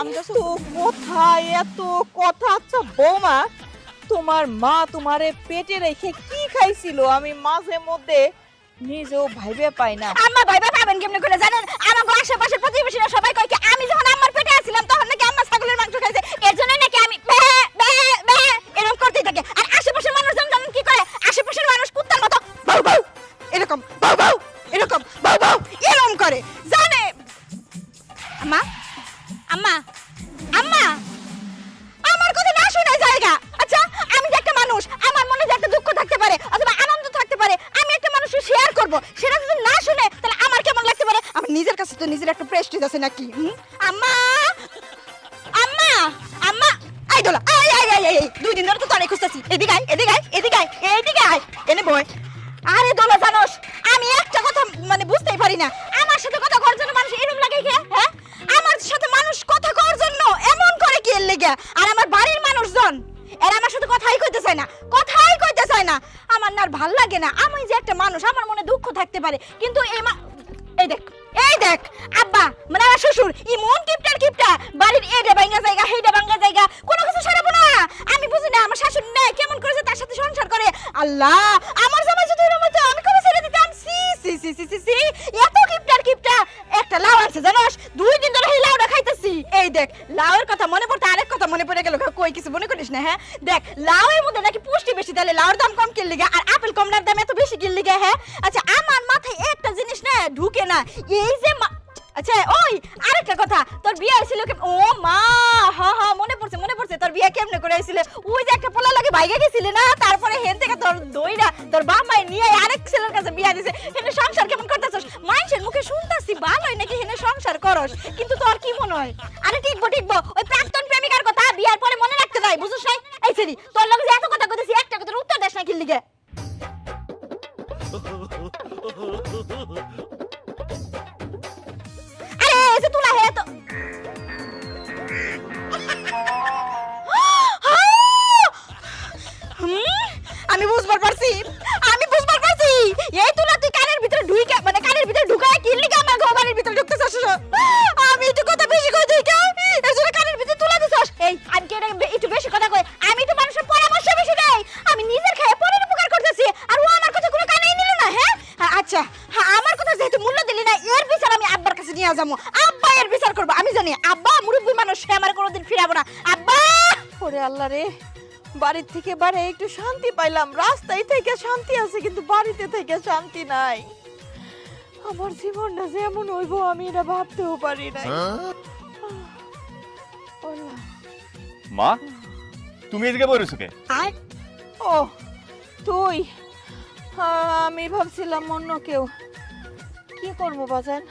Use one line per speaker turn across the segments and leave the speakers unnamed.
আমি তো কোথায় এত কথা? আচ্ছা বৌমা, তোমার মা তোমারে পেটে রেখে কি খাইছিল আমি মাঝে মধ্যে নিজেও ভাইবে পাই না।
আম্মা ভাইবা পাবেন কেমনে করে জানেন? আমাগো আশেপাশের প্রতিবেশীরা সবাই কয় কি আমি যখন আম্মার পেটে আছিলাম তখন নাকি আম্মা ছাগলের মাংস খাইছে, এর জন্য নাকি আমি এরকম করতেই থাকে। আর আশেপাশের মানুষজন জানেন কি করে? আশেপাশের মানুষ কুত্তার মতো বাউ বাউ এরকম বাউ বাউ এরকম বাউ বাউ এরকম করে জানে। আম্মা আম্মা আম্মা আমার কথা না শোনা জায়গা। আচ্ছা আমি যে একটা মানুষ, আমার মনে যে একটা দুঃখ থাকতে পারে অথবা আনন্দ থাকতে পারে, আমি একটা মানুষকে শেয়ার করব, সেটা যদি না শুনে তাহলে আমার কেমন লাগতে পারে? আমার নিজের কাছে তো নিজের একটা প্রেস্টিজ আছে নাকি? আম্মা আম্মা আম্মা I Dola I I I I দুই দিন ধরে তো তারে খুঁজতেছি। এদিকে আয় এদিকে আয় এদিকে আয় এদিকে আয় এনে বয়। আরে দোলা জানোস আমি একটা কথা মানে বুঝতেই পারি না, আমার সাথে কথা করার জন্য মানুষ এরকম লাগে কি? হ্যাঁ আমার সাথে মানুষ কথা করার জন্য এমন করে কি এর লেগে? আর আমার বাড়ির মানুষজন এরা আমার সাথে কথাই কইতে চায় না, কথাই কইতে চায় না। আমার না আর ভাল লাগে না। আমি যে একটা মানুষ, আমার মনে দুঃখ থাকতে পারে, কিন্তু এই দেখ আব্বা মানে আমার শ্বশুর ইমন কিপটার কিপটা, বাড়ির এডে ভাঙা জায়গা হেডে ভাঙা জায়গা কোনো কিছু ছাড়াবো না। আমি বুঝি না আমার শাশুড়ি না কেমন করেছে তার সাথে সংসার করে। আল্লাহ আমার জামাই যদি এরকম হতো আমি কবে ছেড়ে দিতাম? সি সি সি সি সি সি এত কিপটার কিপটা। একটা লাউ আছে জানোস, দুই দিন ধরে এই লাউটা খাইতেছি। এই দেখ লাউয়ের কথা মনে পড়তে আরেক কথা মনে পড়ে গেল, কই কিছু মনে করিস না? হ্যাঁ দেখ লাউয়ের মধ্যে নাকি পুষ্টি বেশি, তাহলে লাউর দাম কম কিনলে গে আর আপেল কমলার দাম এত বেশি কিনলে গে? হ্যাঁ আচ্ছা আমার মাথায় একটা জিনিস না ঢুকে না, এই যে আচ্ছা ওই আরেকটা কথা, তোর বিয়ে হয়েছিল ও মা হ্যাঁ মনে পড়ছে তোর বিয়ে কেমনে করে হয়েছিল? ওই যে একটা পোলা লাগে ভাইগা গেছিলে না, তারপরে হেন থেকে তোর দইরা তোর বাপ মাই নিয়ে আরেক ছেলের কাছে বিয়ে দিছে। হেনে সংসার কেমন করতেছস? মানুষের মুখে শুনতাছি ভালোই নাকি হেনে সংসার করস, কিন্তু তোর কি মনে হয়? আরে টিকবো ওই প্রাক্তন প্রেমিকার কথা বিয়ার পরে মনে রাখতে নাই, বুঝছস নাই? এই সেরি তোর লগে যে এত কথা কইতেছি একটা কথার উত্তর দেস না কি লিগে? আমি বুঝবার পারছি এই তুলা তুই কানের ভিতরে ঢুইকা মানে কানের ভিতরে ঢুকায় কি লিগা আমার ঘরের ভিতরে ঢুকতেছস? আমি একটু কথা বেশি কই দেই কেন এজন্য কানের ভিতরে তুলা দিছস? এই আমি কি একটু বেশি কথা কই? আমি তো মানুষের পরামর্শ বেশি দেই, আমি নিজের খায় পরের উপকার করতেছি আর ও আমার কথা কোনো কানেই নিল না। হ্যাঁ আচ্ছা আমার কথা যেহেতু মূল্য দিলি না, এর বিচার আমি আব্বার কাছে নিয়ে যাবো। আব্বা এর বিচার করবো। আমি জানি আব্বা মুরব্বী মানুষ, সে আমার কোনোদিন ফিরাবো না। আব্বা
ওরে আল্লাহ রে, বাড়ির থেকে বাড়ি একটু শান্তি পাইলাম, রাস্তায় থেকে শান্তি আছে কিন্তু বাড়িতে থেকে শান্তি নাই। আমার জীবনটা যেমন হইব আমি এটা ভাবতেও পারি নাই।
মা তুমি এদিকে বইরেছো কে?
ও তুই? আমি ভাবছিলাম অন্য কেউ। কি করবো বাজান,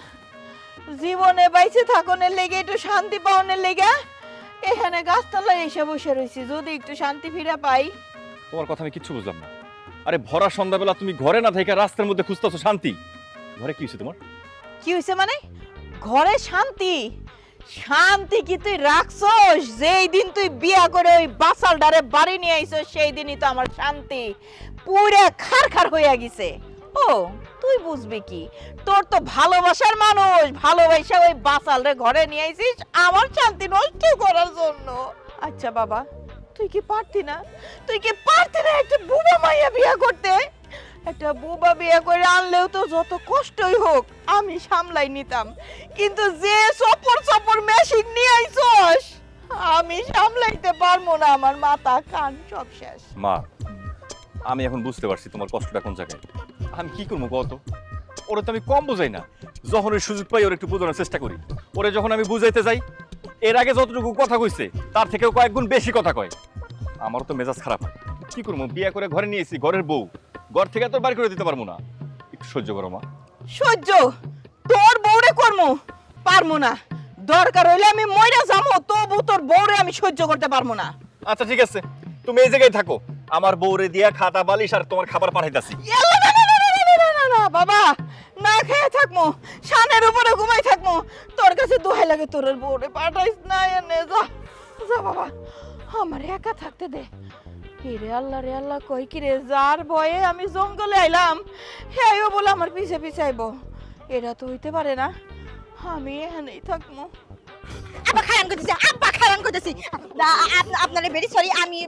জীবনে বাইচে থাকনের লেগে একটু শান্তি পাওনের লেগে এখানে গাছতলায় এসে বসে রয়েছি, যদি একটু শান্তি ফিরে পাই।
তোমার কথা আমি কিচ্ছু বুঝলাম না। আরে ভরা সন্ধ্যাবেলা তুমি ঘরে না থেকে রাস্তার মধ্যে খুঁজতেছো শান্তি। ঘরে কি হয়েছে তোমার?
কি হয়েছে মানে? ঘরে শান্তি? শান্তি কি তুই রাখছস? যেই দিন তুই বিয়া করে ওই বাসালডারে বাড়ি নিয়ে আইছস সেই দিনই তো আমার শান্তি পুরো খারখার হইয়া গেছে। ও তুই বুঝবি কি, তোর তো ভালোবাসার মানুষ, ভালোবাসা ওই বাসালরে ঘরে নিয়ে আইছিস আমার শান্তি নষ্ট করার জন্য। আচ্ছা বাবা তুই কি পারতি না একটা বুবা মাইয়া বিয়া করতে? একটা বুবা বিয়া করে আনলেও তো যত কষ্টই হোক আমি সামলাই নিতাম, কিন্তু যে সপর মেশিন নিয়ে আইছস আমি সামলাইতে পারবো না, আমার মাথা কান সব শেষ।
মা আমি এখন বুঝতে পারছি তোমার কষ্টটা কোন জায়গায়। আমি কি করবো কত? ওরে তো আমি কম বোঝাই না, যখন ওই সুযোগ পাই ওর একটু বোঝানোর চেষ্টা করি। ওরে যখন আমি বুঝাইতে যাই এর আগে যতটুকু কথা কইছে তার থেকেও কয়েক গুণ বেশি কথা কয়। আমারও তো মেজাজ খারাপ হয়। কি করবো, বিয়ে করে ঘরে নিয়েছি, ঘরের বউ, ঘর থেকে তোর বাড়ি করে দিতে পারবো না। একটু সহ্য করো মা।
সহ্য তোর বউরে করবো পারবো না, দরকার হইলে আমি মইরা যাবো, তবু তোর বউরে আমি সহ্য করতে পারবো না।
আচ্ছা ঠিক আছে, তুমি এই জায়গায় থাকো, আমার বউরে দিয়া খাতা বালিশ আর তোমার খাবার পাঠাইতাছি।
না বাবা, না খেয়ে থাকবো, শানের উপরে ঘুমাই থাকবো, তোর কাছে দোহাই লাগে তোর বউরে পাঠাইস না, এনে যা যা বাবা, আমার একা থাকতে দে। রে আল্লাহ কই কি রে, যার ভয়ে আমি জঙ্গলে আইলাম হেও বলে আমার পিছে পিছে আইবো, এটা তো হইতে পারে না, আমি এখানেই থাকবো।
আব্বা খারান করতেছি, আব্বা খারান করতেছি। আপনারে ভেরি সরি, আমি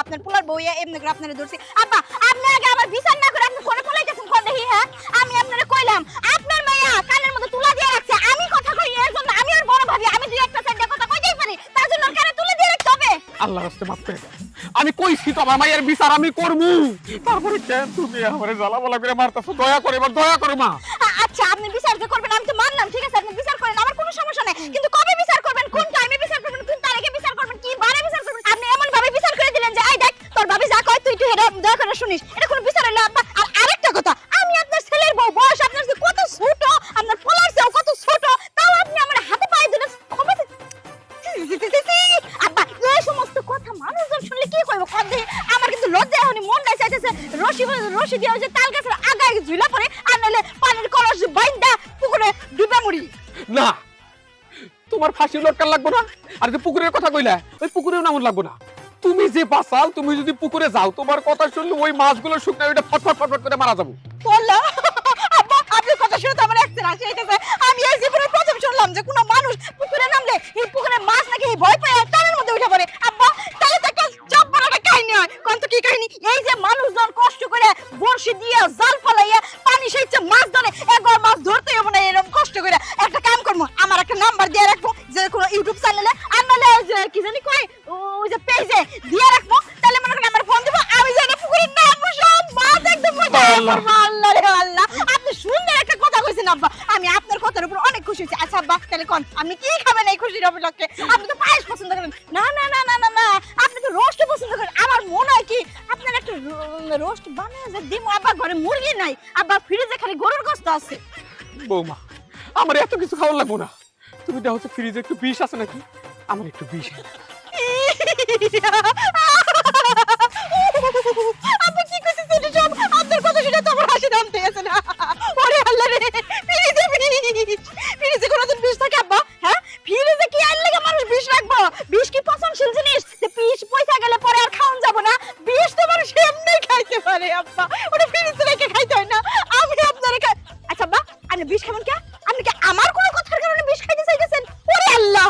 আপনার পোলার বউ এমনি করে আপনারে ধরছি। আব্বা আপনি আগে আমার বিচার না করে আপনি ফোনে পলাইতেছেন কোন দেখি? হ্যাঁ আমি আপনারে কইলাম আপনার মাইয়া কানের মধ্যে তুলা দিয়ে রাখছে, আমি কথা কই এর জন্য, আমি আর বড় ভাবি আমি দুই একটা সাইডে কথা কইতেই পারি, তার জন্য ওর কানে তুলে দিয়ে রাখতে হবে।
আল্লাহর রাস্তে মাফ করে দাও। আমি কইছি তো আমার মায়ের বিচার আমি করবো, তারপরে কেন তুমি আমারে জ্বালাবালা করে মারতাছো? দয়া করে এবার দয়া করো মা।
আচ্ছা আপনি বিচার যে করবেন আমি তো মানলাম, ঠিক আছে আপনি বিচার করেন, আমার কোনো সমস্যা নাই, কিন্তু কবে বিচার করবেন, কোন টাইমে বিচার করবেন, কোন তারিখে বিচার করবেন, কি বারে বিচার করবেন? আপনি এমন ভাবে বিচার করে দিলেন যে এই দেখ তোর ভাবি যা কয় তুই একটু হেডা দয়া করে শুনিস, এটা কোনো বিচার হলো? আব্বা আর আরেকটা কথা, আমি আপনার ছেলের বউ, বয়স আপনার যে কত ছোট, আপনার পোলার চেয়েও কত ছোট, তাও আপনি আমার হাতে পায়ে ধরে ক্ষমা আব্বা এই সমস্ত কথা মানুষজন শুনলে কি কইব? কদে আমার কিন্তু লজ্জা হয়নি, মনটা চাইতেছে রশি দিয়ে ওই যে তাল গাছের আগায় ঝুলা পড়ে, আর নাহলে পানির কলস বাইন্দা পুকুরে ডুবে মরি।
না তোমার ফাঁসি লটকান লাগবো না, আর যে পুকুরের কথা কইলা ওই পুকুরেও নামন লাগবো না। তুমি যে বাসাল, তুমি যদি পুকুরে যাও তোমার কথা শুনলে ওই মাছগুলো শুকনো ওইটা ফটফট ফটফট করে মারা যাবো।
বললা আব্বা আপনার কথা শুনে তো আমার একটা রাশি হইতেছে, আমি এই জীবনে প্রথম শুনলাম যে কোনো মানুষ পুকুরে নামলে এই পুকুরে মাছ নাকি ভয় পায় আর টানের মধ্যে উঠে পড়ে। আব্বা তাহলে তো একটা জব বড়টা কাহিনী হয়, কোন তো কি কাহিনী? এই যে মানুষজন কষ্ট করে বড়শি দিয়ে জাল ফলাইয়া পানি সেচে মাছ ধরে, একবার মাছ ধরতেই হবে না এরকম কষ্ট করে। একটা কাম করবো, আমার একটা নাম্বার দিয়ে রাখবো, যে কোনো ইউটিউব চ্যানেলে আর নাহলে যে কি জানি কয় ওই যে পেজে দিয়ে রাখবো, তাহলে মনে করেন আমার ফোন দিব, আমি জানি পুকুরে নামবো, সব মাছ একদম মজা করবো। আল্লাহ রে আল্লাহ, আপনি সুন্দর একটা কথা কইছেন আব্বা, আমি আপনার কথার উপর অনেক খুশি হয়েছি। আচ্ছা আব্বা তাহলে কোন আপনি কি খাবেন এই খুশির উপলক্ষে? আপনি তো পায়েস পছন্দ করেন। না না না না না না, আপনি তো রোস্ট পছন্দ করেন। আমার মনে হয় কি আপনার একটা রোস্ট বানিয়ে যে দিমু। আব্বা ঘরে মুরগি নাই, আব্বা ফ্রিজে খালি গরুর গোশত আছে।
বৌমা আমার এত কিছু খাওয়ার লাগবো না, তুমি দেখো তো ফ্রিজে একটু বিষ আছে নাকি, আমার একটু বিষ এনে দাও।
আপনি কি কইতেছেন সব? আপনার কথা শুনে তো আমার হাসি নামতে গেছে না। ওরে আল্লাহ রে, ফ্রিজে কোনদিন বিষ থাকে আব্বা? হ্যাঁ ফ্রিজে কি আর লাগে মানুষ বিষ রাখবো? বিষ কি পচনশীল জিনিস যে বিষ পয়সা গেলে পরে আর খাওয়া যাব না? বিষ তো মানুষ এমনি খাইতে পারে আব্বা, ওটা ফ্রিজে রেখে খাইতে হয় না। আমি আপনার আচ্ছা আব্বা আপনি বিষ খাবেন কে? আপনি কি আমার কোনো কথার কারণে বিষ খাইতে চাইতেছেন? ওরে আল্লাহ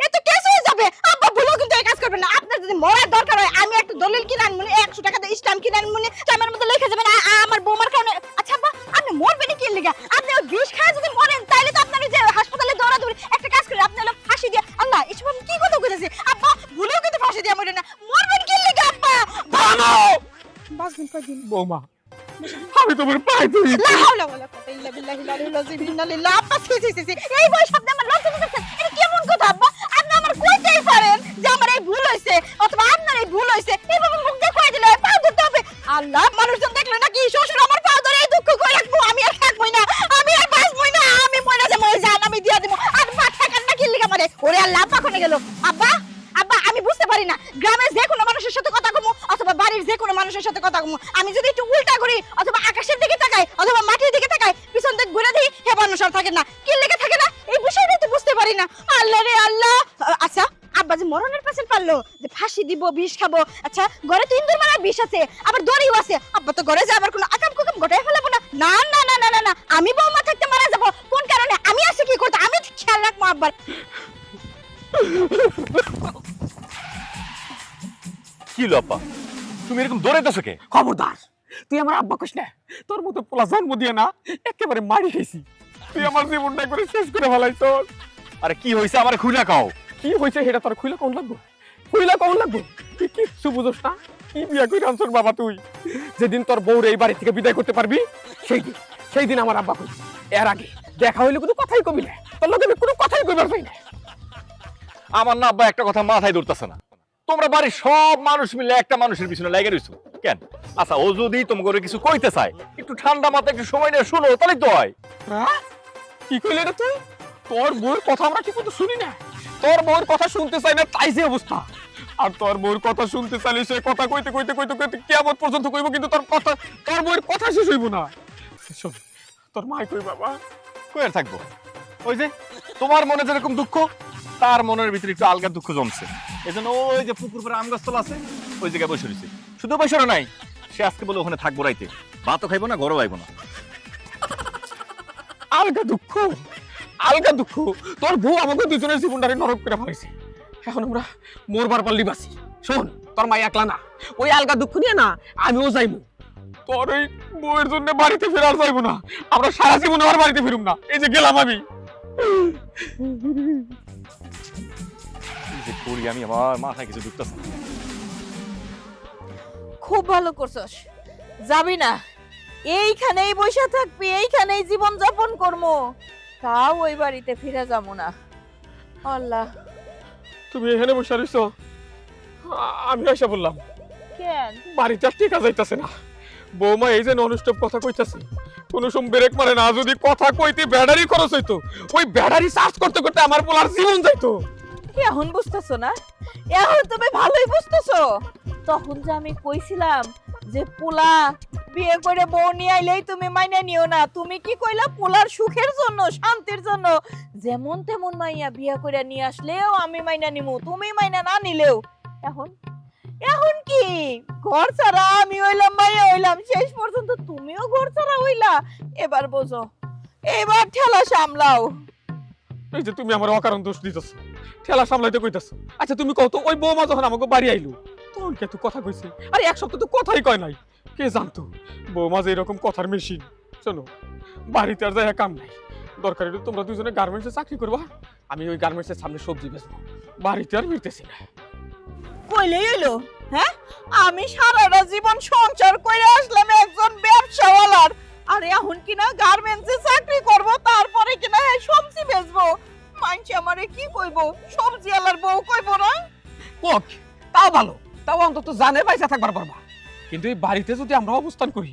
এত কেস হয়ে যাবে আব্বা, ভুলেও কিন্তু এই কাজ করবেন না। আপনার যদি মরার দরকার হয় আমি একটা দলিল কিনে আনমুনি, 100 টাকা দিয়ে স্ট্যাম্প কিনে আনমুনি, টাইমের মধ্যে লিখে যাবেন আমার বৌমার কারণে। আচ্ছা আব্বা আপনি মরবেন কি লিগা? আপনি ওই বিষ খায় যদি মরেন তাহলে তো আপনার যে হাসপাতালে দৌড়াদৌড়ি, একটা কাজ করে আপনি হলো ফাঁসি দিয়ে। আল্লাহ এসব আমি কি কথা কইতাছি আব্বা, ভুলেও কিন্তু ফাঁসি দিয়ে মরেন না। মরবেন কি লিগা আব্বা? বাসদিন কদিন
বৌমা আমি তোমার পায়ে ধরি।
লা হাওলা ওয়ালা কুওয়াতা ইল্লা বিল্লাহি আল-আলিয়্যিল আযীম। ইন্না লিল্লাহি আব্বা সি এই বয়স আপনি আমার লজ্জা দিতেছেন, এটা কেমন কথা আব্বা? আপনি আমার কইতেই পারেন যে আমার এই ভুল হইছে অথবা আপনার এই ভুল হইছে, এইভাবে মুখ দিয়ে কই দিলে পা ধরতে হবে। আল্লাহ মানুষজন দেখলে নাকি শ্বশুর আমার পা ধরে এই দুঃখ কই রাখবো? আমি আর থাকবই না, আমি আর বাঁচবই না, আমি মরে যাবো, ওই জান আমি দিয়া দেবো। আর পা থাকার না কি লিগা মারে? ওরে আল্লাহ আব্বা কোনে গেল? আব্বা আব্বা আমি বুঝতে পারি না, গ্রামের যে কোনো মানুষের সাথে কথা কমু অথবা বাড়ির যে কোনো মানুষের সাথে কথা কমু, আমি যদি একটু উল্টা করি অথবা আকাশের দিকে তাকাই অথবা মাটির দিকে তাকাই, পিছন দিক ঘুরে দিই, হে মানুষ আর থাকে না, কি লেগে থাকে না, এই বিষয়টা তো বুঝতে পারি না। আল্লাহ রে আল্লাহ। আচ্ছা আব্বা যে মরণের পাশে পারলো যে ফাঁসি দিব বিষ খাবো, আচ্ছা ঘরে তো ইন্দুর মারার বিষ আছে আবার দড়িও আছে, আব্বা তো ঘরে যাবার কোনো আকাম কুকাম ঘটাই ফেলাবো না। না না না না না না, আমি বৌমা থাকতে মারা যাবো কোন কারণে? আমি আছি কি করতে, আমি খেয়াল রাখবো আব্বার।
কি লপা তুমি এরকম দৌড়াইতেছো কে?
খবরদার তুই আমার আব্বা কইস না, তোর মতো পোলা জন্ম দিয়ে না একেবারে মারি খাইছি, তুই আমার জীবনটা করে শেষ করে ফেলাইছস।
আরে কি হইছে আমার খুইলা কাও।
কি হয়েছে সেটা তোর খুইলা কোন লাগবো? খুইলা কোন লাগবো? তুই কিচ্ছু বুঝোস না, কি বিয়া করে আনছস বাবা তুই? যেদিন তোর বউরে এই বাড়ি থেকে বিদায় করতে পারবি সেই দিন আমার আব্বা কই, এর আগে দেখা হইলে কোনো কথাই কবি না, তোর লগে আমি কোনো কথাই কইবার পাই না।
আমার না আব্বা একটা কথা মাথায় ধরতেছে না, তোমরা বাড়ির সব মানুষ মিলে একটা মানুষের পিছনে লেগে রইছো কেন? আচ্ছা ও যদি তোমাকে কিছু কইতে চায় একটু ঠান্ডা মাথায় একটু সময় নিয়ে শুনো তাহলেই তো হয়।
হ্যাঁ কি কইলে রে তুই? তোর বউর কথা আমরা ঠিক মতো শুনি না, তোর বউর কথা শুনতে চাই না তাই যে অবস্থা। আর তোর বউর কথা শুনতে চাইলে সে কথা কইতে কইতে কইতে কইতে কিয়ামত পর্যন্ত কইব, কিন্তু তোর বউর কথা শেষ হইব না। শোন তোর মাই কই বাবা?
কই আর থাকবো, ওই যে তোমার মনে যেরকম দুঃখ তার মনের ভিতরে একটু আলগা দুঃখ জমছে, এজন্য ওই যে পুকুর পাড়ে আম গাছতলা আছে ওই জায়গায় বসে রয়েছে। শুধু বসে নাই, সে আজকে বলে ওখানে থাকবো রাইতে, ভাতও খাইবো না ঘরও আইবো না।
আলগা দুঃখ? আলগা দুঃখ তোর বউ আমাকে দুজনের জীবনটারে নরক করে ফেলেছে এখন আমরা মরবার পারলি বাসি শোন তোর মা একলা না ওই আলগা দুঃখ নিয়ে না আমিও যাইবো তোর ওই বউয়ের জন্য বাড়িতে ফেরার যাইবো না আমরা সারা জীবন আমার বাড়িতে ফিরুম না এই যে গেলাম আমি
কি যে করি আমি, আমার মাথায় কিছু ঢুকতেছে না।
খুব ভালো করছস, যাবি না, এইখানেই বসে থাকবি, এইখানেই জীবন যাপন করবো, তাও ওই বাড়িতে ফিরে যাবো না। আল্লাহ,
তুমি এখানে বসে রইছো আমি এসে বললাম
কেন?
বাড়িতে আর টিকা যাইতাছে না বৌমা এই যে ননস্টপ কথা কইতাছে কোনো সময় ব্রেক মারে না যদি কথা কইতে ব্যাটারি খরচ হইতো ওই ব্যাটারি চার্জ করতে করতে আমার পোলার জীবন যাইতো
এখন বুঝতেছো না? এখন তুমি ভালোই বুঝতেছো। তখন যে আমি কইছিলাম যে পোলা বিয়ে করে বউ নিয়ে আইলেই তুমি মাইনে নিও না, তুমি কি কইলা? পোলার সুখের জন্য, শান্তির জন্য যেমন তেমন মাইয়া বিয়ে করে নিয়ে আসলেও আমি মাইনা নিমু, তুমি মাইনা না নিলেও। এখন এখন কি ঘর ছাড়া আমি হইলাম, মাইয়া হইলাম, শেষ পর্যন্ত তুমিও ঘর ছাড়া হইলা। এবার বোঝো, এবার ঠেলা সামলাও।
এই যে তুমি আমার অকারণ দোষ দিতেছো ঠেলা সামলাইতে কইতাছো আচ্ছা তুমি কও তো ওই বৌমা যখন আমাকে বাড়ি আইলো তখন কে তুই কথা কইছে আরে এক সপ্তাহ তো কথাই কয় নাই কে জানতো বৌমা যে এরকম কথার মেশিন শোনো বাড়িতে আর যাই কাম নাই দরকার হলে তোমরা দুজনে গার্মেন্টসে চাকরি করবা আমি ওই গার্মেন্টসের সামনে সবজি বেচবো বাড়িতে আর ফিরতেছি না
কইলেই হইলো? হ্যাঁ, আমি সারাটা জীবন সংসার করে আসলাম একজন ব্যবসাওয়ালার, আর এখন কিনা গার্মেন্টসে চাকরি করব, তারপরে কিনা এই সবজি বেচবো। মানছি আমারে কি কইবো? সবজি আলার বউ কইবো না?
কক তাও ভালো তাও অন্তত জানে পয়সা থাকবার পারবা কিন্তু এই বাড়িতে যদি আমরা অবস্থান করি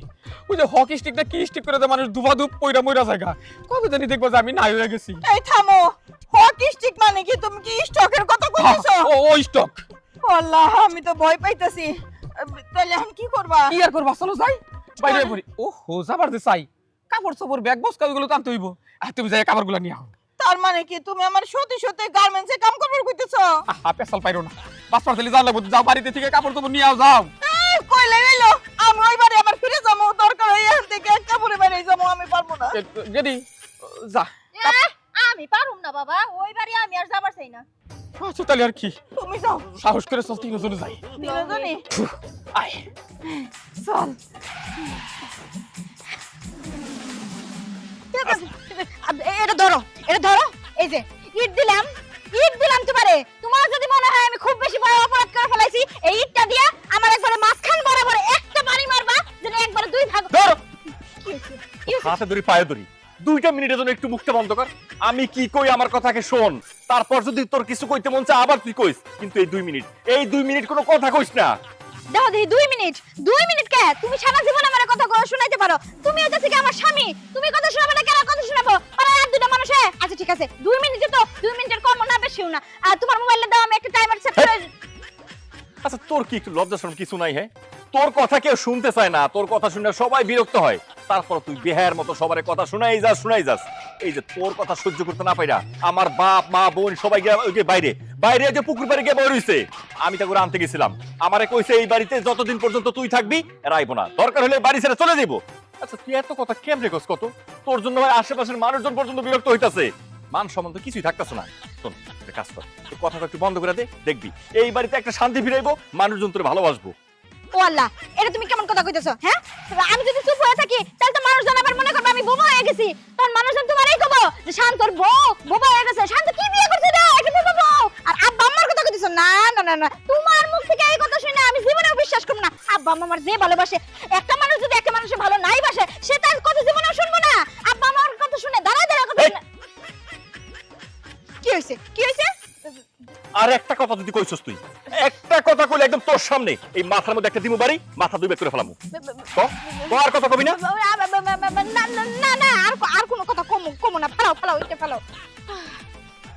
ওই যে হকি স্টিক না কি স্টিক করে মানুষ দুবাদুব পয়রা ময়রা জায়গা কবে জানি দেখবো যে আমি নাই হয়ে গেছি
এই থামো, হকি স্টিক মানে কি? তুমি কি স্টকের কথা কইছো?
ও স্টক
আল্লাহ, আমি তো ভয় পাইতাছি। তাহলে এখন কি করবা?
কি আর করবা চলো যাই বাইরে পড়ি ও হো যাবার যে চাই কাপড় চোপড় ব্যাগ বস্তা ওইগুলো তো আনতে হইব আর তুমি যাই কাপড়গুলো নিয়ে আও
তার মানে কি তুমি আমার সত্যি সত্যি গার্মেন্টসে কাম করবার কইতেছো?
পেছাল পাইরো না বাস পারতেলে যাও লাগবো যাও বাড়িতে থেকে কাপড় চোপড় নিয়ে আও যাও
কইলে হইলো আমি ওই বাড়ি আবার ফিরে যাবো, দরকার হয় এখান থেকে কাপড়ে বাইরে যাবো, আমি পারবো না।
গেদি যা
আমি পারুম না বাবা, ওই বাড়ি আমি আর যাবার চাই না।
আচ্ছা তাহলে আর কি
তুমি যাও,
সাহস করে চল তিনজনে যাই
তিনজনই
আয়
চল।
এটা ধরো, এটা ধরো, এই যে ইট দিলাম তোমারে। তোমার যদি মনে হয় আমি খুব বেশি বড় অপরাধ করে ফেলাইছি, এই ইটটা দিয়া আমার একবারে মাঝখান বরাবর একটা বাড়ি মারবা, যেন একবারে দুই ভাগ।
ধর
কি হইছে?
হাতে ধরি পায়ে ধরি, 2টা মিনিটের জন্য একটু মুখটা বন্ধ কর। আমি কি কই আমার কথাকে শোন, তারপর যদি তোর কিছু কইতে মন চায় আবার তুই কইস, কিন্তু এই 2 মিনিট কোনো কথা কইস না।
দাও দেখি 2 মিনিট কে? তুমি সারা জীবন আমার কথা শুনাইতে পারো, তুমি হইতাছে কি আমার স্বামী, তুমি কথা শোনাবে না কেন? কথা শোনাবো পাড়ায় আর দুটো মানুষ। আচ্ছা ঠিক আছে 2 মিনিটে তো 2 মিনিটের কম না বেশিও না। আর তোমার মোবাইলে দাও, আমি একটা টাইমার সেট করে।
আচ্ছা তোর কি একটু লজ্জা শরম কিছু নাই? হ্যাঁ, তোর কথা কেউ শুনতে চায় না, তোর কথা শুনে সবাই বিরক্ত হয়, তারপর তুই বেহায়ার মতো সবার কথা শুনাই যাস। এই যে তোর কথা সহ্য করতে না পাইরা আমার বাপ মা বোন সবাই গিয়ে ওই যে বাইরে যে পুকুর পাড়ে গিয়ে বই রইছে, আমি তা করে আনতে গেছিলাম। আমারে কইছে এই বাড়িতে যতদিন পর্যন্ত তুই থাকবি রাইবো না, দরকার হলে বাড়ি ছেড়ে চলে যাবো। আচ্ছা তুই এত কথা কেমনে কস? কত তোর জন্য ভাই আশেপাশের মানুষজন পর্যন্ত বিরক্ত হইতাছে, মান সম্মান তো কিছুই থাকতেছে না। শোন একটা কাজ কর, তোর কথাটা একটু বন্ধ করে দে, দেখবি এই বাড়িতে একটা শান্তি ফিরাইবো, মানুষজন তোর ভালোবাসবো।
ও আল্লাহ, এটা তুমি কেমন কথা কইতেছো? হ্যাঁ, আমি যদি চুপ হয়ে থাকি তাহলে তো মানুষজন আবার মনে করবে আমি বোবা হয়ে গেছি, তখন মানুষজন তোমারই কইবো যে শান্তর বউ বোবা হয়ে গেছে, শান্ত কি বিয়ে করছে রে, এটা বোবা বউ। আর আব্বা আম্মার কথা কইতেছো? না না না না, তোমার মুখ থেকে এই কথা শুনে আমি জীবনেও বিশ্বাস করব না। আব্বা আম্মা আমার যে ভালোবাসে, একটা মানুষ যদি একটা মানুষের ভালো নাই বাসে, সে তার কথা জীবনেও শুনবো না। আব্বা আমার কথা শুনে দাঁড়ায় কথা শুনে। কি হইছে?
আর একটা কথা যদি কইছস, তুই একটা কথা কইলে একদম তোর সামনে এই মাথার মধ্যে একটা দিমু বাড়ি, মাথা 2 ভাগ করে ফেলামু। তো আর কথা কবি না?
না আর কোনো কথা কমু না, ফেলাও এটা ফেলাও।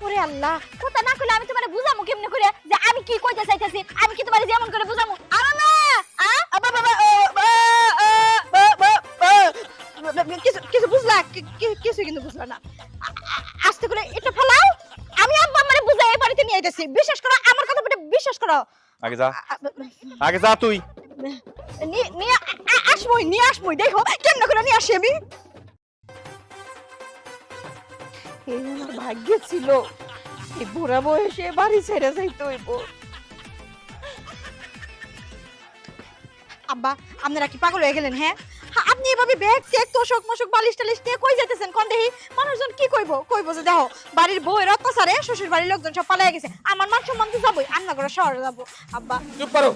ওরে আল্লাহ, কথা না কইলে আমি তোমারে বুঝামু কেমনে করে যে আমি কি কইতে চাইতাছি? আমি কি তোমারে যেমন করে বুঝামু? আরে না কিছু বুঝলা? কিছু কিন্তু বুঝলা না। আস্তে করে এটা ফেলাও, আমি আব্বা আমারে বুঝাই এই বাড়িতে নিয়ে আইতাছি। বিশ্বাস করো, আমার কথা বিশ্বাস করো।
আগে যা তুই।
নিয়ে আসমই দেখো কেমন করে নিয়ে আসি আমি।
এই আমার ভাগ্যে ছিল এই বুড়া বয়সে বাড়ি ছেড়ে যাইতে হইব।
আব্বা আপনারা কি পাগল হয়ে গেলেন? হ্যাঁ আপনি এভাবে ব্যাগ চেক তোষক মশক বালিশ টালিশ নিয়ে কই যেতেছেন কোন দেহি? মানুষজন কি কইবো যে দেখো বাড়ির বউয়ের অত্যাচারে শ্বশুর বাড়ির লোকজন সব পালাইয়া গেছে, আমার মান সম্মান তো যাবোই, আমরা করে শহরে যাবো। আব্বা
চুপ করো।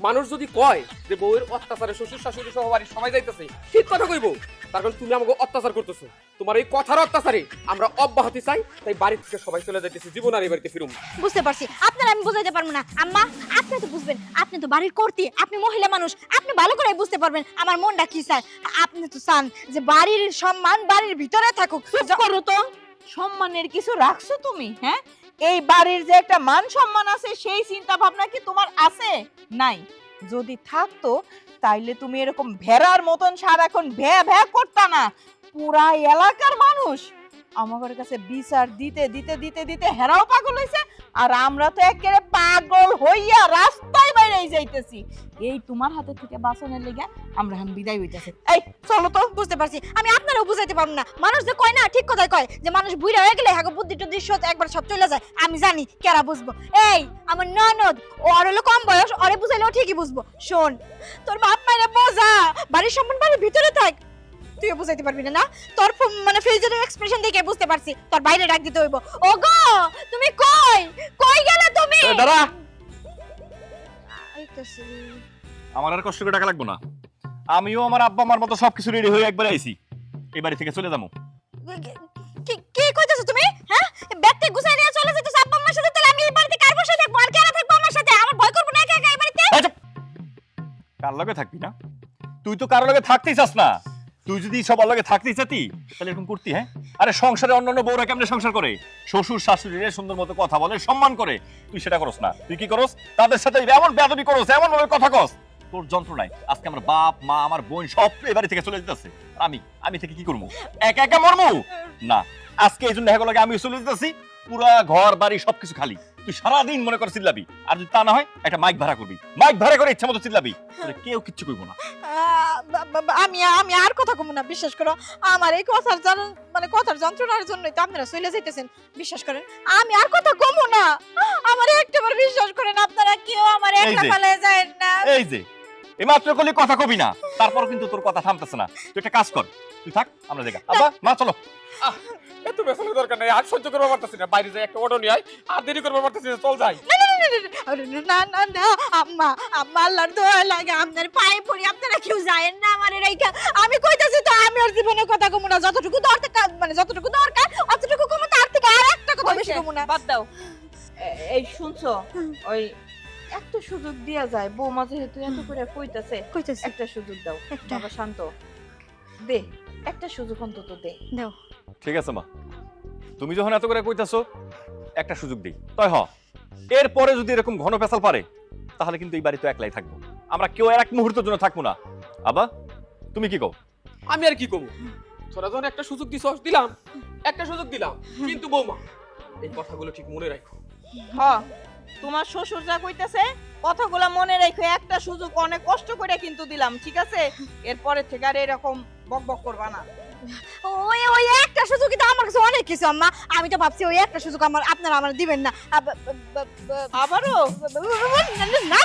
মানুষ যদি কয় যে বউয়ের অত্যাচারে শ্বশুর শাশুড়ি সহ বাড়ির সবাই যাইতেছে, ঠিক কথা কইবো। তার কারণ তুমি আমাকে অত্যাচার করতেছো। তোমার এই কথার অত্যাচারে আমরা অব্যাহতি চাই, তাই বাড়ি থেকে সবাই চলে যাইতেছে, জীবন আর এই বাড়িতে ফিরুম।
বুঝতে পারছি, আপনারা আমি বুঝাইতে পারবো না। আম্মা আপনি তো বুঝবেন, আপনি তো বাড়ির কর্তি, আপনি মহিলা মানুষ, আপনি ভালো করে বুঝতে পারবেন আমার মনটা কি চায়। আপনি তো চান যে বাড়ির সম্মান বাড়ির ভিতরে থাকুক।
চুপ করো তো, সম্মানের কিছু রাখছো তুমি? হ্যাঁ, এই বাড়ির যে একটা মান সম্মান আছে সেই চিন্তা ভাবনা কি তোমার আছে? নাই। যদি থাকতো তাইলে তুমি এরকম ভেড়ার মতন সারাক্ষণ ভ্যা ভ্যা করতা না। পুরা এলাকার মানুষ আমাদের কাছে বিচার দিতে দিতে দিতে দিতে হেরাও পাগল হইছে, আর আমরা তো একেবারে পাগল হইয়া রাস্তায় বাইরে যাইতেছি। এই তোমার হাতে থেকে বাঁচানোর লেগে আমরা এখন বিদায় হইতেছি। এই চলো তো।
বুঝতে পারছি, আমি আপনারাও বুঝাইতে পারবো না। মানুষ যে কয় না, ঠিক কথাই কয় যে মানুষ বুইড়া হয়ে গেলে হাগো বুদ্ধি টুদ্ধি সব একবার সব চলে যায়। আমি জানি কেরা বুঝবো। এই আমার ননদ, ওর হলো কম বয়স, ওরে বুঝাইলেও ঠিকই বুঝবো। শোন, তোর বাপ মায়েরা বোঝা, বাড়ির সম্মান বাড়ির ভিতরে থাক। তুইও বুঝাইতে পারবি না? তোর মানে ফেজের এক্সপ্রেশন দেখে বুঝতে পারছি তোর বাইরে ডাক দিতে হইব। ওগো তুমি কই গেলে তুমি?
দাঁড়া,
আইতাছি।
আমার আর কষ্ট করে টাকা লাগবে না। আমিও আমার আব্বা আমার মতো সবকিছু রেডি হয়ে একবার আইছি, এই বাড়ি থেকে চলে যাবো।
কি কইতাছো তুমি? হ্যাঁ ব্যাগটা গুছাই নিয়ে চলে যেতেছ আব্বা আম্মার সাথে? তাহলে আমি এই বাড়িতে কার বসে থাকবো? আর কেন থাকবো আমার সাথে? আমার ভয় করবো না একা একা এই বাড়িতে?
কার লগে থাকবি না? তুই তো কার লগে থাকতেই চাস না। তুই যদি সবার লগে থাকতেই চাতি তাহলে এরকম করতি? হ্যাঁ, আরে সংসারে অন্যান্য বউরা কেমনে সংসার করে? শ্বশুর শাশুড়িরে সুন্দর মতো কথা বলে, সম্মান করে। তুই সেটা করস না। তুই কি করস? তাদের সাথে এমন বেয়াদবি করস, এমন ভাবে কথা কস। তোর যন্ত্রণায় আজকে আমার বাপ মা আমার বোন সব এই বাড়ি থেকে চলে যেতেছে। আমি থেকে কি করবো? একা একা মরবো না। আজকে এই জন্য লাগে আমি চলে যেতেছি। পুরা ঘর বাড়ি সবকিছু খালি। তুই সারাদিন মনে কর চিল্লাবি, আর যদি তা না হয় একটা মাইক ভাড়া করবি। মাইক ভাড়া করে ইচ্ছা মতো চিল্লাবি, কেউ কিচ্ছু করবো না।
আমি আর কথা কমু না, বিশ্বাস করো। আমার এই কথার যন্ত্রণার জন্যই তো আপনারা চলে যাইতেছেন। বিশ্বাস করেন আমি আর কথা কমু না। আমার একটাবার বিশ্বাস করেন, আপনারা কেউ আমার একলা ফেলে যায় না।
এই যে এই মাত্র কলি কথা কবি না, তারপর কিন্তু তোর কথা থামতেছে না। তুই একটা কাজ কর, তুই থাক, আমরা দেখা। আব্বা মা চলো।
এত বেসানোর দরকার নেই, আর সহ্য করতে পারতাছি না। বাইরে যাই একটা অটো নিয়ে আয়, আর দেরি করতে পারতাছি না, চল যাই।
না আম্মা আল্লাহর দোয়া লাগে আপনার পায়ে পড়ি, আপনারা কেউ যায়েন না আমার রেখা। আমি কইতাছি তো আমি আর জীবনের কথা কমু না। যতটুকু দরকার যতটুকু দরকার অতটুকু কমু, তার থেকে আর একটা কথা বেশি কমু না।
বাদ দাও। এই শুনছো, ওই একটা সুযোগ দেয়া যায়। বৌমা যেহেতু এত করে কইতাছে, একটা সুযোগ দাও। বাবা শান্ত, দে একটা সুযোগ অন্তত দে।
দাও।
ঠিক আছে মা, তুমি যখন এত করে কইতাছো একটা সুযোগ দিই। তাই এরপরে যদি এরকম ঘন পেশাল পারে তাহলে কিন্তু এই বাড়ি তো একলাই থাকবো, আমরা কেউ এক মুহূর্তের জন্য থাকবো না। আবা তুমি কি কও?
আমি আর কি করবো? তোরা যখন একটা সুযোগ দিলাম, একটা সুযোগ দিলাম, কিন্তু বৌমা এই কথাগুলো ঠিক মনে রাখো।
হ্যাঁ, তোমার শ্বশুর যা কইতাছে কথাগুলো মনে রাখো। একটা সুযোগ অনেক কষ্ট করে কিন্তু দিলাম, ঠিক আছে? এরপরে থেকে আর এরকম বকবক করবা না।
ওই একটা সুযোগই তো আমার কাছে অনেক কিছু আম্মা। আমি তো ভাবছি ওই একটা সুযোগ আপনারা আমার দিবেন না।
আবারও
না